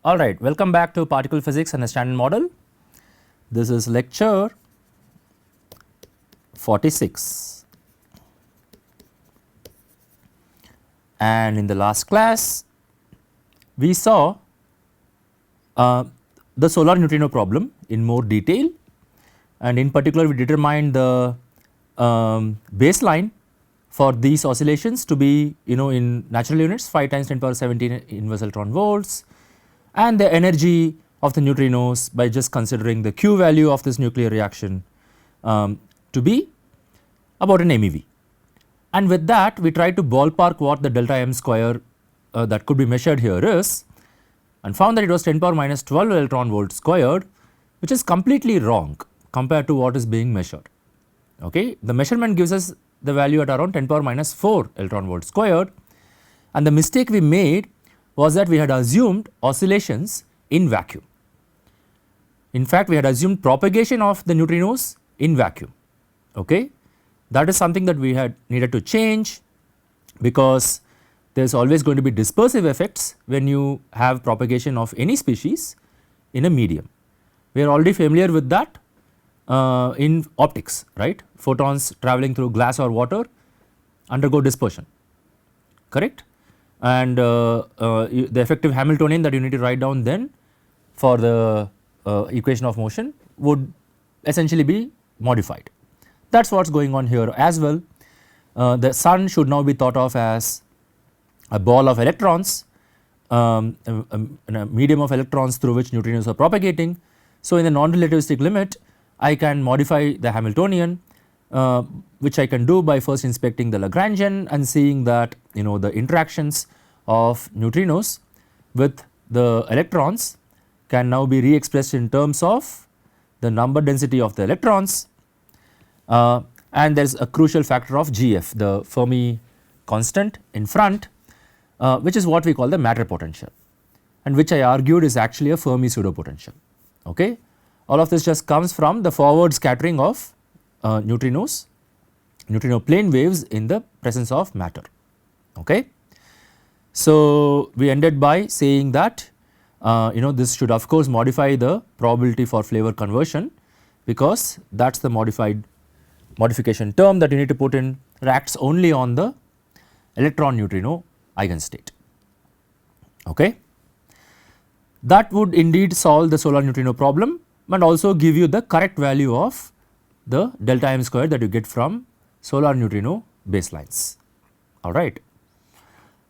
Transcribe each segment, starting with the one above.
Alright, welcome back to Particle Physics and a Standard Model. This is lecture 46, and in the last class we saw the solar neutrino problem in more detail, and in particular we determined the baseline for these oscillations to be in natural units 5 times 10 power 17 inverse electron volts, and the energy of the neutrinos by just considering the Q value of this nuclear reaction to be about an MeV. And with that we try to ballpark what the delta m square that could be measured here is, and found that it was 10 power minus 12 electron volt squared, which is completely wrong compared to what is being measured. Okay. The measurement gives us the value at around 10 power minus 4 electron volt squared, and the mistake we made was that we had assumed oscillations in vacuum. In fact, we had assumed propagation of the neutrinos in vacuum. Okay. That is something that we had needed to change, because there is always going to be dispersive effects when you have propagation of any species in a medium. We are already familiar with that in optics, right. Photons travelling through glass or water undergo dispersion, correct, and the effective Hamiltonian that you need to write down then for the equation of motion would essentially be modified. That is what is going on here as well. The sun should now be thought of as a ball of electrons, a medium of electrons through which neutrinos are propagating. So, in the non-relativistic limit I can modify the Hamiltonian, which I can do by first inspecting the Lagrangian and seeing that the interactions of neutrinos with the electrons can now be re-expressed in terms of the number density of the electrons, and there is a crucial factor of GF, the Fermi constant in front, which is what we call the matter potential, and which I argued is actually a Fermi pseudo potential. Okay. All of this just comes from the forward scattering of neutrinos, neutrino plane waves in the presence of matter. Okay. So, we ended by saying that this should of course modify the probability for flavor conversion, because that is the modification term that you need to put in, acts only on the electron neutrino eigenstate. Okay. That would indeed solve the solar neutrino problem and also give you the correct value of the delta m square that you get from solar neutrino baselines. Alright.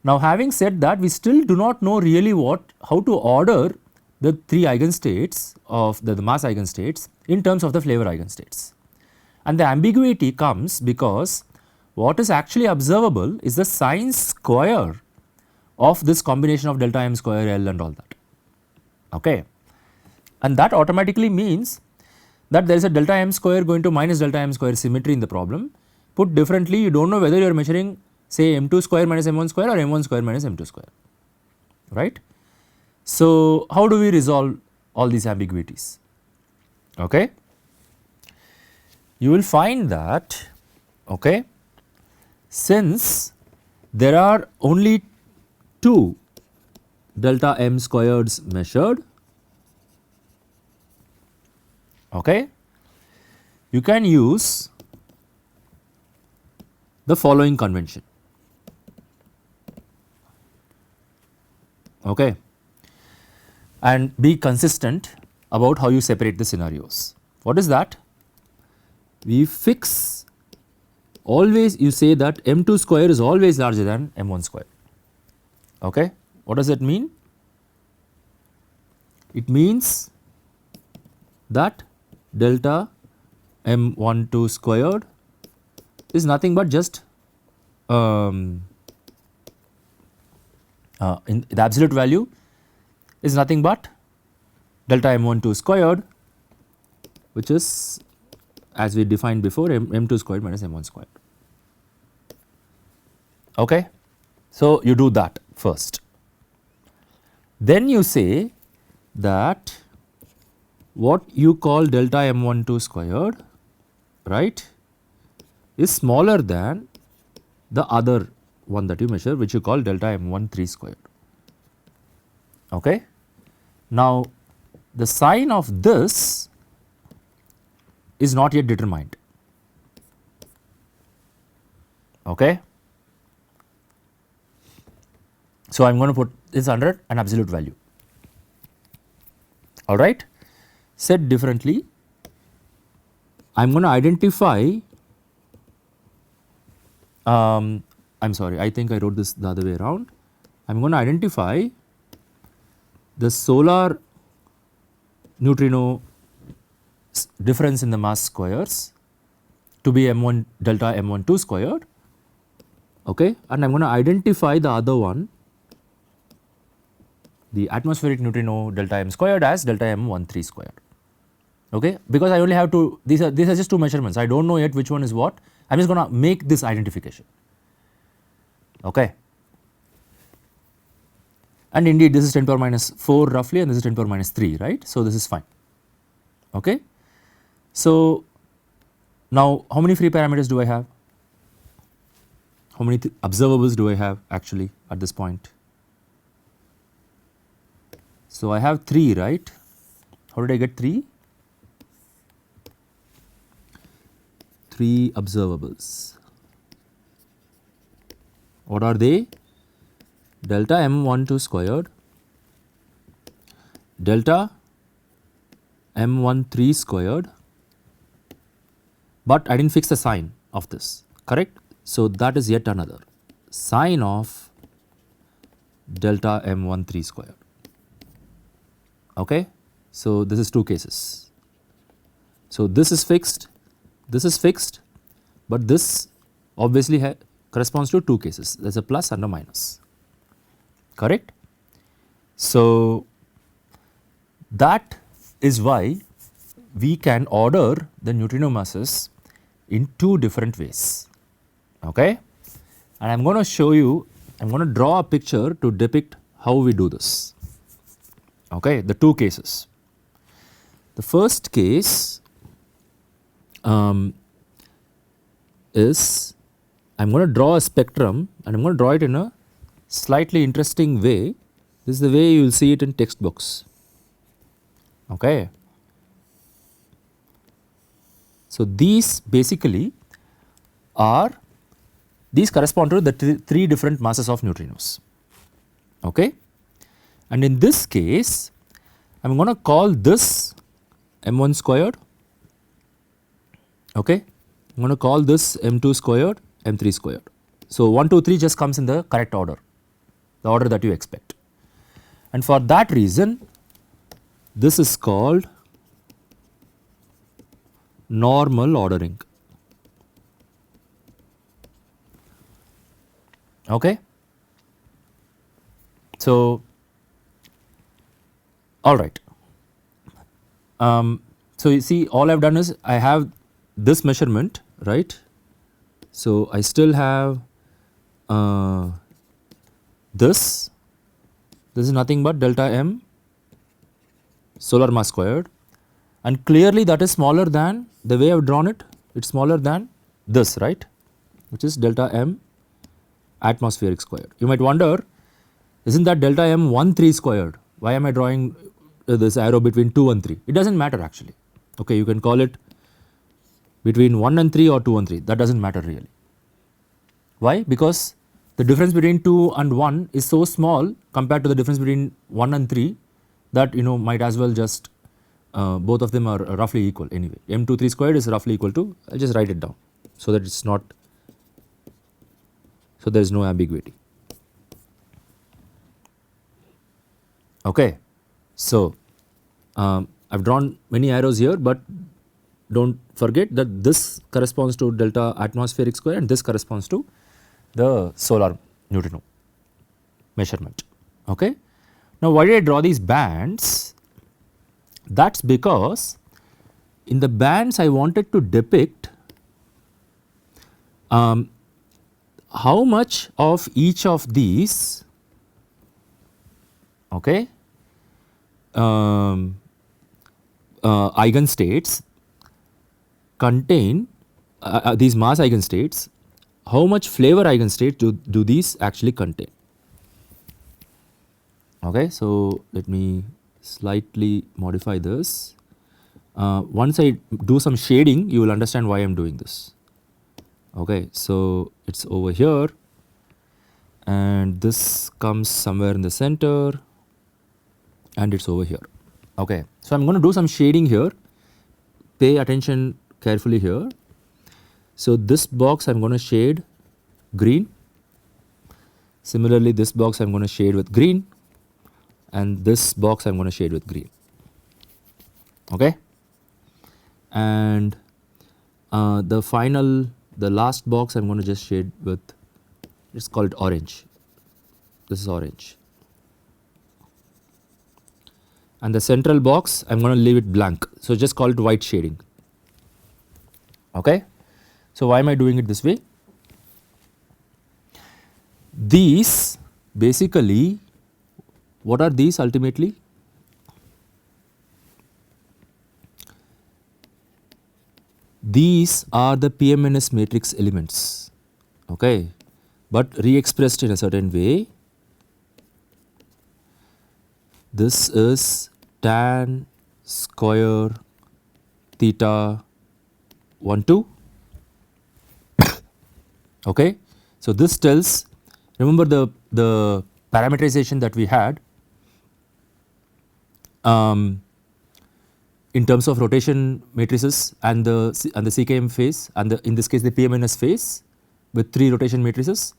Now, having said that, we still do not know really how to order the 3 eigenstates of the mass eigenstates in terms of the flavor eigenstates, and the ambiguity comes because what is actually observable is the sign square of this combination of delta m square L and all that. Okay. And that automatically means that there is a delta m square going to minus delta m square symmetry in the problem. Put differently, you do not know whether you are measuring say m2 square minus m1 square or m1 square minus m2 square, right. So, how do we resolve all these ambiguities? Okay. You will find that, okay, since there are only 2 delta m squareds measured, okay, you can use the following convention. Okay, and be consistent about how you separate the scenarios. What is that? We fix always, you say that m2 square is always larger than m1 square. Okay. What does that mean? It means that delta m12 squared is nothing but just in the absolute value is nothing but delta m12 squared, which is as we defined before m2 squared minus m1 squared. Okay. So, you do that first, then you say that what you call delta m12 squared, right, is smaller than the other one that you measure, which you call delta m13 squared. Okay. Now the sign of this is not yet determined. Okay. So I am going to put this under an absolute value, alright. Said differently, I am going to identify, I am sorry, I think I wrote this the other way around. I am going to identify the solar neutrino difference in the mass squares to be m1 delta m12 squared, okay, and I am going to identify the other one, the atmospheric neutrino delta m squared, as delta m13 squared, okay, because I only have to, these are just two measurements, I do not know yet which one is what, I am just going to make this identification, okay. And indeed this is 10 power minus 4 roughly, and this is 10 power minus 3, right. So this is fine, okay. So now how many free parameters do I have? How many observables do I have actually at this point? So I have 3, right. How did I get 3? 3 observables. What are they? Delta m12 squared, delta m13 squared, but I did not fix the sign of this, correct. So that is yet another sign of delta m13 squared, okay. So this is 2 cases. So this is fixed, but this obviously corresponds to 2 cases, there is a plus and a minus, correct. So that is why we can order the neutrino masses in 2 different ways, okay. And I am going to show you, I am going to draw a picture to depict how we do this, okay, the 2 cases. The first case is, I am going to draw a spectrum and I am going to draw it in a slightly interesting way. This is the way you will see it in textbooks, okay. So these basically are, these correspond to the 3 different masses of neutrinos, okay. And in this case I am going to call this m1 squared, okay, I am going to call this m2 squared, m3 squared. So 1, 2, 3 just comes in the correct order, the order that you expect, and for that reason this is called normal ordering, okay. So all right, so you see all I have done is I have this measurement, right. So I still have this is nothing but delta m solar mass squared, and clearly that is smaller than, the way I have drawn it, it is smaller than this, right, which is delta m atmospheric squared. You might wonder, isn't that delta m13 squared, why am I drawing this arrow between 2 and 3? It does not matter actually, okay, you can call it between 1 and 3 or 2 and 3, that does not matter really. Why? Because the difference between 2 and 1 is so small compared to the difference between 1 and 3 that might as well just both of them are roughly equal anyway. m23 squared is roughly equal to, I will just write it down so that it is not, so there is no ambiguity, okay. So I have drawn many arrows here, but do not forget that this corresponds to delta atmospheric square and this corresponds to the solar neutrino measurement, okay. Now why did I draw these bands? That is because in the bands I wanted to depict how much of each of these, okay, eigenstates contain these mass eigenstates, how much flavor eigenstates do these actually contain, okay. So let me slightly modify this. Once I do some shading, you will understand why I am doing this. Okay, so it is over here and this comes somewhere in the center and it is over here. Okay, so I am going to do some shading here, pay attention carefully here. So this box I am going to shade green, similarly this box I am going to shade with green and this box I am going to shade with green. Okay, and the last box I am going to just shade with, let's call it orange. This is orange. And the central box I am going to leave it blank. So just call it white shading. Okay. So why am I doing it this way? These basically, what are these ultimately? These are the PMNS matrix elements, okay, but re-expressed in a certain way. This is tan square theta 1 2, okay. So this tells, remember the parameterization that we had in terms of rotation matrices and the CKM phase and in this case the PMNS phase with 3 rotation matrices.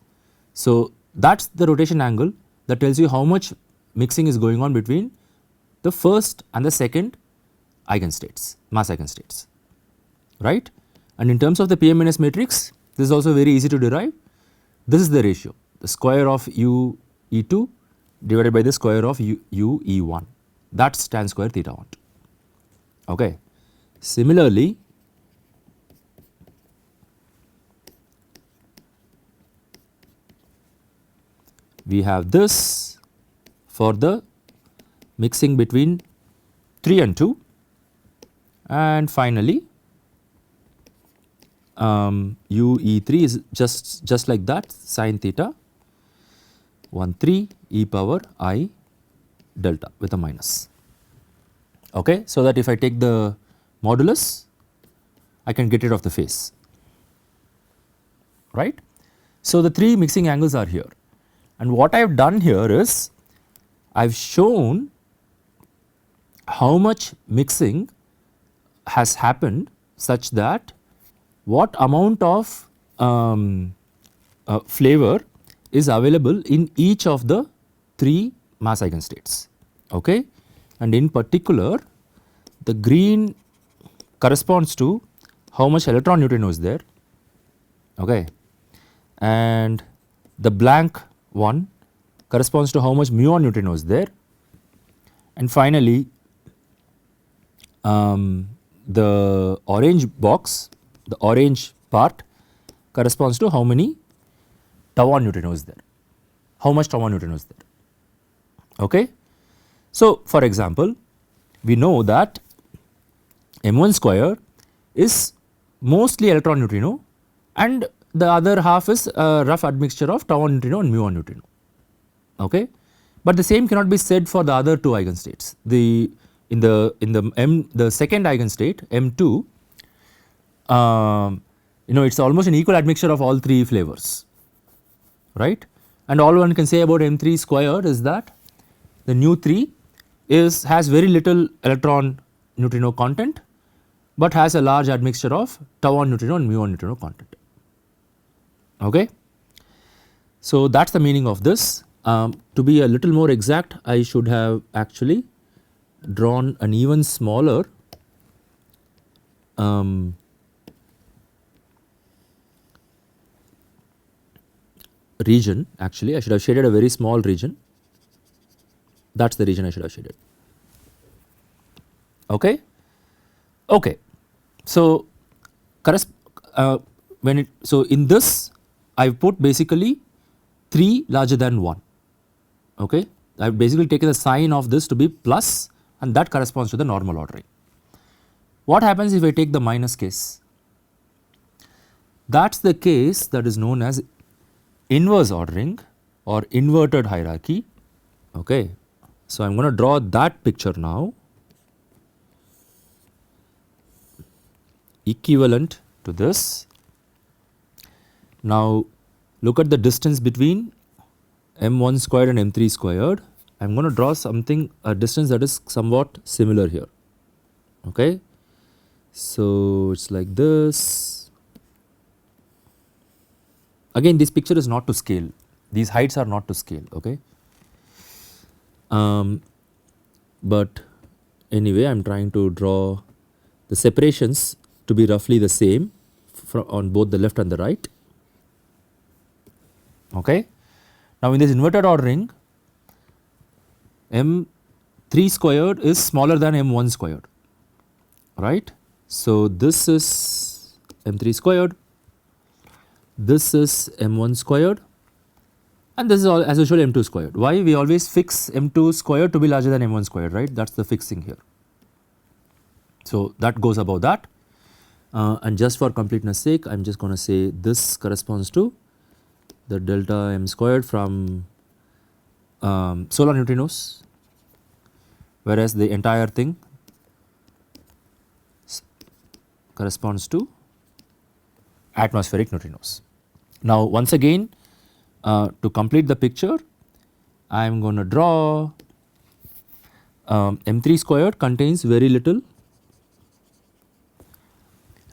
So that is the rotation angle that tells you how much mixing is going on between the first and the second eigenstates, mass eigenstates, right. And in terms of the PMNS matrix, this is also very easy to derive. This is the ratio, the square of u E2 divided by the square of u E1, that is tan square theta 1 2. Okay. Similarly, we have this for the mixing between 3 and 2, and finally u E3 is just like that, sin theta 1 3 e power I delta with a minus. Okay, so that if I take the modulus, I can get rid of the phase, right. So the 3 mixing angles are here, and what I have done here is I have shown how much mixing has happened such that what amount of flavor is available in each of the 3 mass eigenstates, okay. And in particular the green corresponds to how much electron neutrino is there, okay, and the blank one corresponds to how much muon neutrino is there, and finally the orange box, the orange part corresponds to how many tau 1 neutrino is there, how much tau 1 neutrino is there, okay. So for example, we know that M1 square is mostly electron neutrino and the other half is a rough admixture of tau 1 neutrino and muon neutrino, okay. But the same cannot be said for the other 2 eigenstates. In the second eigenstate M2, it is almost an equal admixture of all 3 flavors, right. And all one can say about M3 square is that the nu 3 has very little electron neutrino content, but has a large admixture of tau 1 neutrino and muon neutrino content, okay. So that is the meaning of this. To be a little more exact, I should have actually drawn an even smaller region. Actually I should have shaded a very small region, that is the region I should have shaded, okay. Okay. So so in this I have put basically 3 larger than 1, okay. I have basically taken the sign of this to be plus and that corresponds to the normal ordering. What happens if I take the minus case? That is the case that is known as inverse ordering or inverted hierarchy, okay. So, I am going to draw that picture now, equivalent to this. Now, look at the distance between m1 squared and m3 squared. I am going to draw something, a distance that is somewhat similar here. Okay. So, it is like this. Again, this picture is not to scale, these heights are not to scale. Okay. But anyway, I am trying to draw the separations to be roughly the same on both the left and the right. Okay. Now, in this inverted ordering, m3 squared is smaller than m1 squared, right. So, this is m3 squared, this is m1 squared, and this is all as usual m2 squared. Why? We always fix m2 squared to be larger than m1 squared, right, that is the fixing here. So, that goes above that, and just for completeness sake I am just going to say this corresponds to the delta m squared from solar neutrinos, whereas the entire thing corresponds to atmospheric neutrinos. Now, once again, to complete the picture, I am going to draw m3 squared contains very little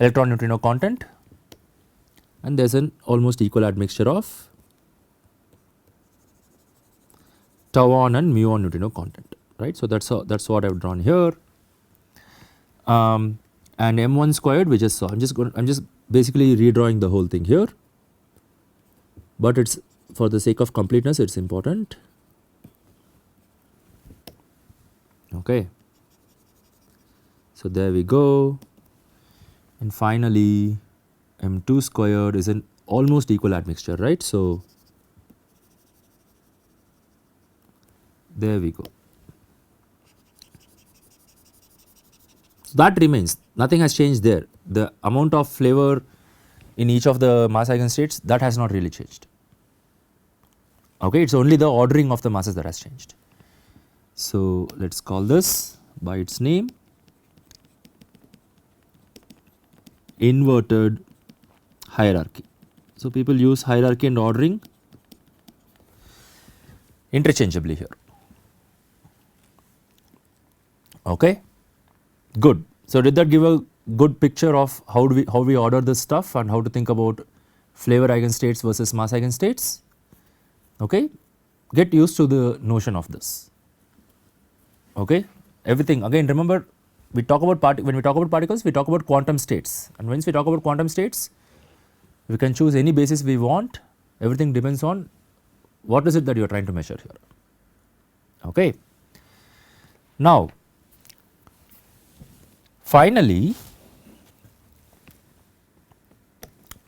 electron neutrino content, and there is an almost equal admixture of tau-on and mu-on neutrino content, right. So, that is what I have drawn here, and m1 squared we just saw. I am just basically redrawing the whole thing here, but it is for the sake of completeness it is important. Okay. So, there we go, and finally m2 squared is an almost equal admixture, right. So, there we go. So, that remains, nothing has changed there. The amount of flavor in each of the mass eigenstates, that has not really changed. Okay, it is only the ordering of the masses that has changed. So, let us call this by its name, inverted hierarchy. So, people use hierarchy and ordering interchangeably here. Okay, good. So, did that give a good picture of how we order this stuff and how to think about flavor eigenstates versus mass eigenstates? Okay, get used to the notion of this. Okay, everything again, remember we talk about when we talk about particles we talk about quantum states, and once we talk about quantum states we can choose any basis we want. Everything depends on what is it that you are trying to measure here. Okay. Now, finally,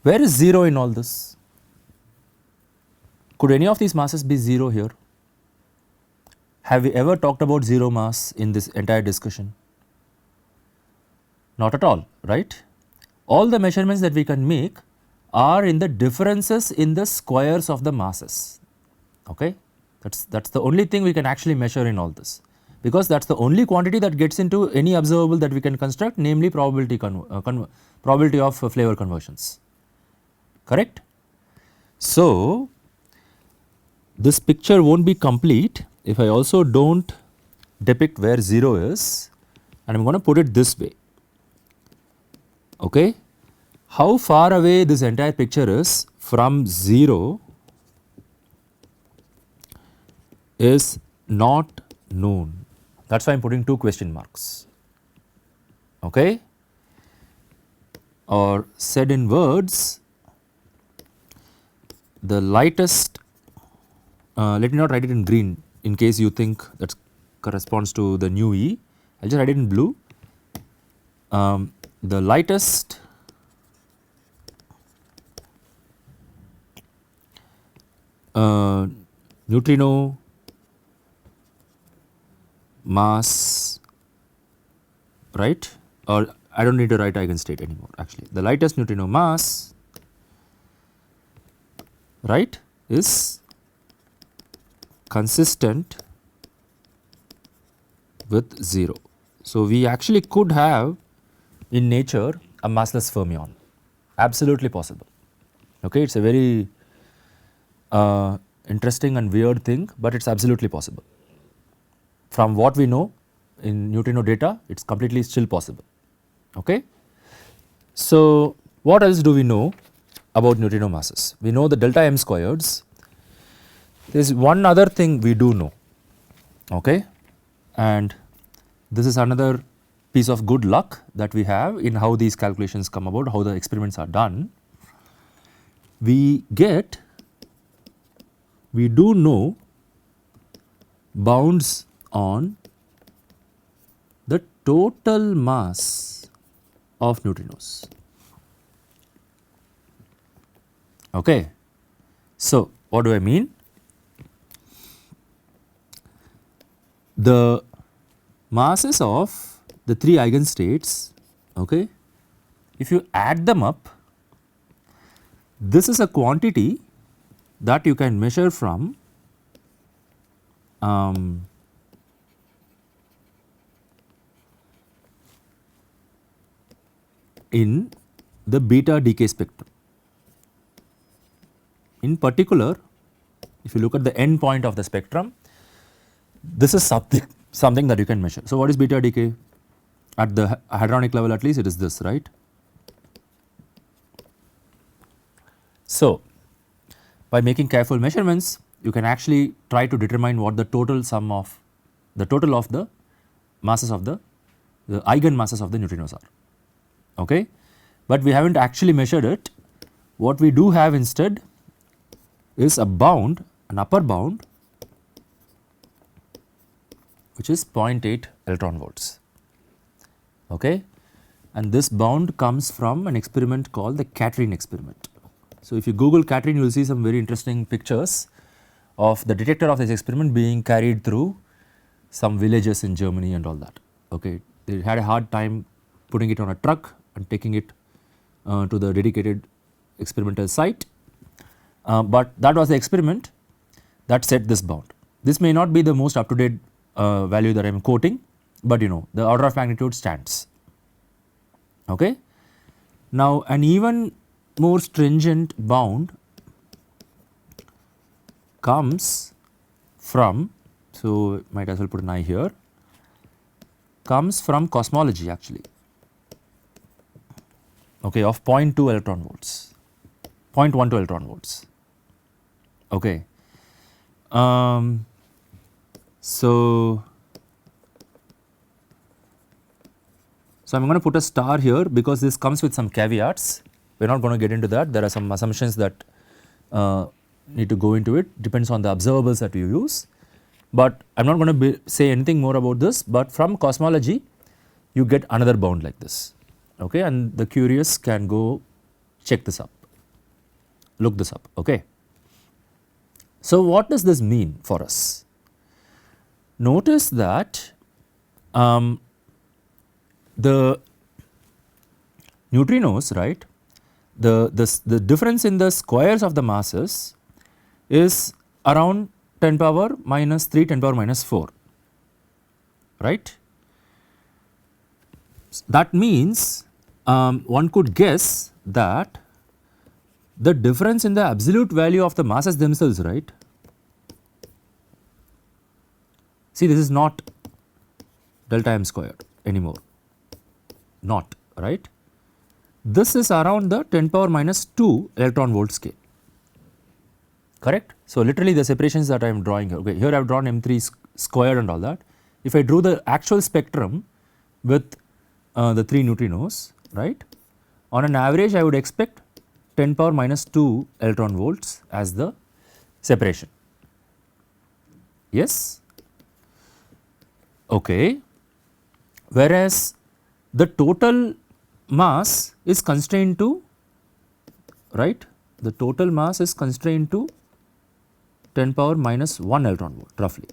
where is 0 in all this? Could any of these masses be 0 here? Have we ever talked about 0 mass in this entire discussion? Not at all, right? All the measurements that we can make are in the differences in the squares of the masses. Okay, that's the only thing we can actually measure in all this, because that is the only quantity that gets into any observable that we can construct, namely probability of flavor conversions. Correct? So, this picture won't be complete if I also do not depict where 0 is, and I am going to put it this way. Okay. How far away this entire picture is from 0 is not known. That is why I am putting 2 question marks. Okay. Or said in words, the lightest, let me not write it in green in case you think that corresponds to the nu E, I will just write it in blue. The lightest neutrino mass, right, or I do not need to write eigenstate anymore actually. The lightest neutrino mass, right, is consistent with 0. So, we actually could have in nature a massless fermion, absolutely possible. Okay, it is a very interesting and weird thing, but it is absolutely possible. From what we know in neutrino data, it is completely still possible. Okay. So, what else do we know about neutrino masses? We know the delta m squareds. There is one other thing we do know, okay, and this is another piece of good luck that we have in how these calculations come about, how the experiments are done. We do know bounds on the total mass of neutrinos. Okay. So, what do I mean? The masses of the 3 eigenstates, okay, if you add them up, this is a quantity that you can measure from in the beta decay spectrum. In particular, if you look at the end point of the spectrum, this is something that you can measure. So, what is beta decay? At the hadronic level at least it is this, right. So, by making careful measurements, you can actually try to determine what the total sum of the masses of the eigen masses of the neutrinos are, okay. But we have not actually measured it. What we do have instead is a bound, an upper bound, which is 0.8 electron volts, okay, and this bound comes from an experiment called the Catherine experiment. So, if you Google Catherine, you will see some very interesting pictures of the detector of this experiment being carried through some villages in Germany and all that, okay. They had a hard time putting it on a truck and taking it to the dedicated experimental site, but that was the experiment that set this bound. This may not be the most up to date value that I am quoting, but you know the order of magnitude stands, okay. Now, an even more stringent bound comes from, so might as well put an I here, comes from cosmology actually, okay, of 0.2 electron volts, 0.12 electron volts, okay. So I am going to put a star here because this comes with some caveats. We are not going to get into that. There are some assumptions that need to go into it, depends on the observables that you use, but I am not going to say anything more about this. But from cosmology you get another bound like this, okay, and the curious can go check this up, look this up, okay. So, what does this mean for us? Notice that the neutrinos, right, the difference in the squares of the masses is around 10 power minus 3, 10 power minus 4, right. That means one could guess that the difference in the absolute value of the masses themselves, right. See, this is not delta m squared anymore, not, right. This is around the 10 power minus 2 electron volt scale, correct. So, literally the separations that I am drawing here, okay, here I have drawn M3 squared and all that. If I drew the actual spectrum with the 3 neutrinos, right, on an average I would expect 10 power minus 2 electron volts as the separation, yes, okay. Whereas the total mass is constrained to, right, the total mass is constrained to 10 power minus 1 electron volt roughly,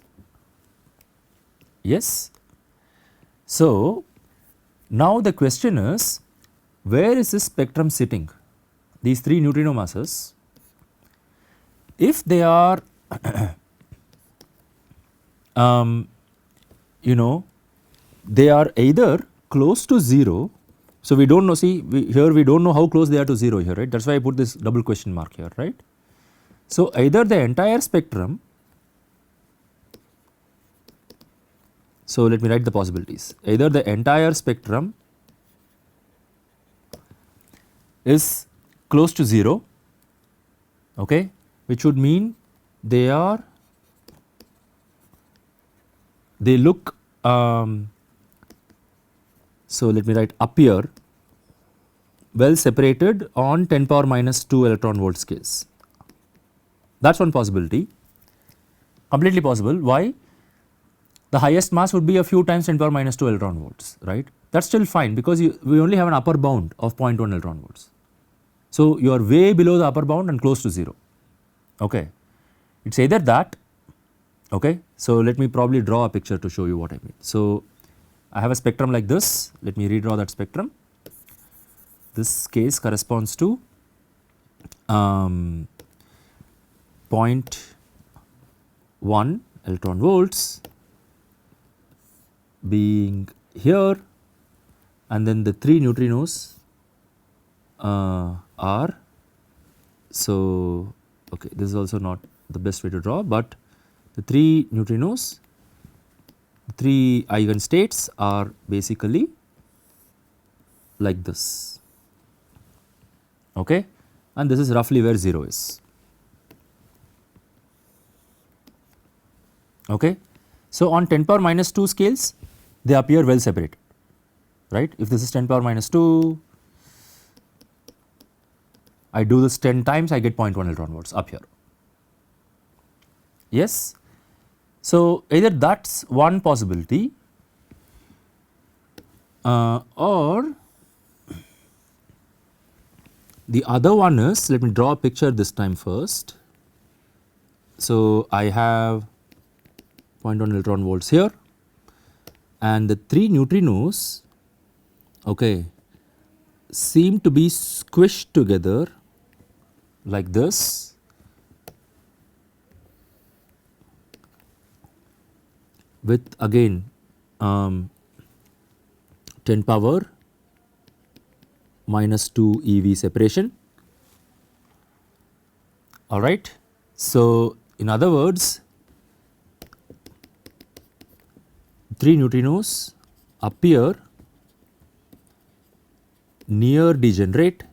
yes. So, now the question is, where is this spectrum sitting? These 3 neutrino masses, if they are you know they are either close to 0. So, we do not know, see here we do not know how close they are to 0 here, right, that is why I put this double question mark here, right. So, either the entire spectrum, so let me write the possibilities, either the entire spectrum is close to 0, okay, which would mean they look, so let me write appear well separated on 10 power minus 2 electron volt scales. That is one possibility, completely possible. Why? The highest mass would be a few times 10 power minus 2 electron volts, right. That is still fine because we only have an upper bound of 0.1 electron volts. So, you are way below the upper bound and close to 0, okay. It is either that, okay. So, let me probably draw a picture to show you what I mean. So, I have a spectrum like this, let me redraw that spectrum. This case corresponds to 0.1 electron volts being here, and then the 3 neutrinos are, so okay, this is also not the best way to draw, but the 3 neutrinos, 3 eigenstates are basically like this, okay, and this is roughly where 0 is, okay. So, on 10 power minus 2 scales they appear well separated, right. If this is 10 power minus 2, I do this 10 times, I get 0.1 electron volts up here, yes. So, either that is one possibility or the other one is, let me draw a picture this time first. So, I have 0.1 electron volts here and the 3 neutrinos, okay, seem to be squished together like this, with again 10 power minus 2 eV separation, alright. So, in other words, 3 neutrinos appear near degenerate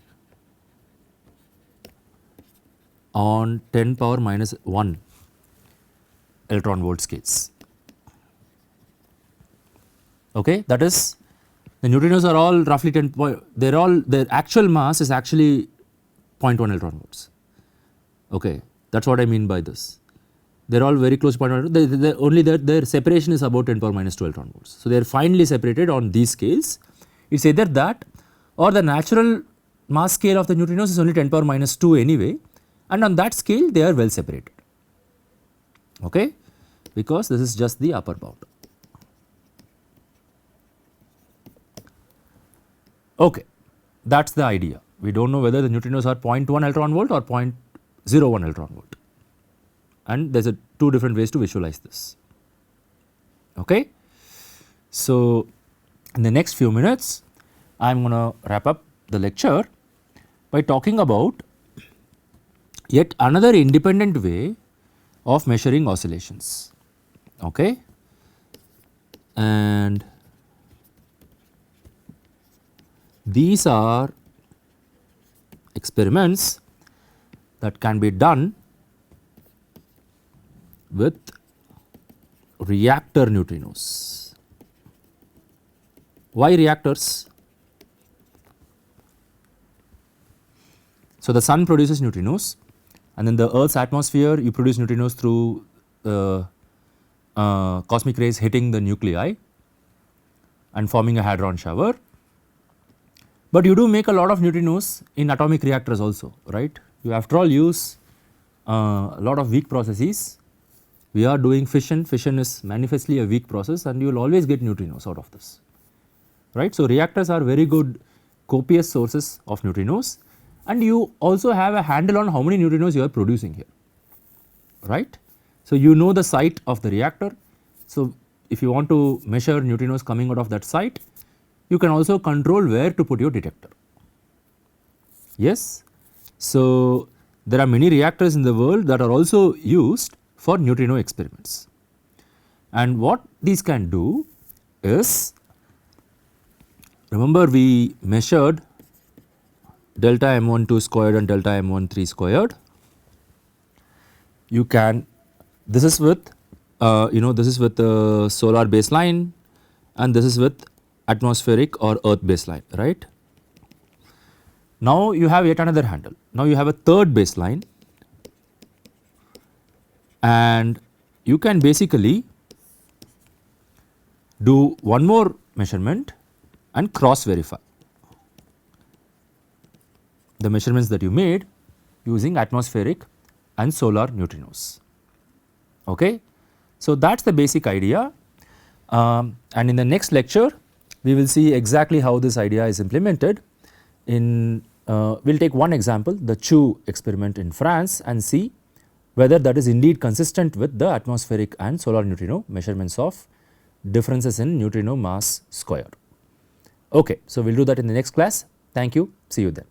on 10 power minus 1 electron volt scales, okay. That is, the neutrinos are all roughly 10 point, they are all, their actual mass is actually 0.1 electron volts, okay. That is what I mean by this. They are all very close to 0.1, they only their separation is about 10 power minus 2 electron volts. So, they are finely separated on these scales. It is either that or the natural mass scale of the neutrinos is only 10 power minus 2 anyway, and on that scale they are well separated, okay, because this is just the upper bound. Okay, that is the idea. We do not know whether the neutrinos are 0.1 electron volt or 0.01 electron volt, and there is 2 different ways to visualize this, okay. So, in the next few minutes I am going to wrap up the lecture by talking about yet another independent way of measuring oscillations, okay. And these are experiments that can be done with reactor neutrinos. Why reactors? So, the sun produces neutrinos and then the earth's atmosphere you produce neutrinos through cosmic rays hitting the nuclei and forming a hadron shower. But you do make a lot of neutrinos in atomic reactors also, right. You after all use a lot of weak processes. We are doing fission, fission is manifestly a weak process and you will always get neutrinos out of this, right. So, reactors are very good copious sources of neutrinos, and you also have a handle on how many neutrinos you are producing here, right. So, you know the site of the reactor. So, if you want to measure neutrinos coming out of that site, you can also control where to put your detector. Yes. So, there are many reactors in the world that are also used for neutrino experiments, and what these can do is, remember we measured delta m12 squared and delta m13 squared. You can, this is with this is with solar baseline and this is with atmospheric or earth baseline, right. Now you have yet another handle. Now you have a third baseline, and you can basically do one more measurement and cross verify the measurements that you made using atmospheric and solar neutrinos. Okay. So, that is the basic idea, and in the next lecture we will see exactly how this idea is implemented. In we will take one example, the Chu experiment in France, and see whether that is indeed consistent with the atmospheric and solar neutrino measurements of differences in neutrino mass square. Okay. So, we will do that in the next class. Thank you. See you then.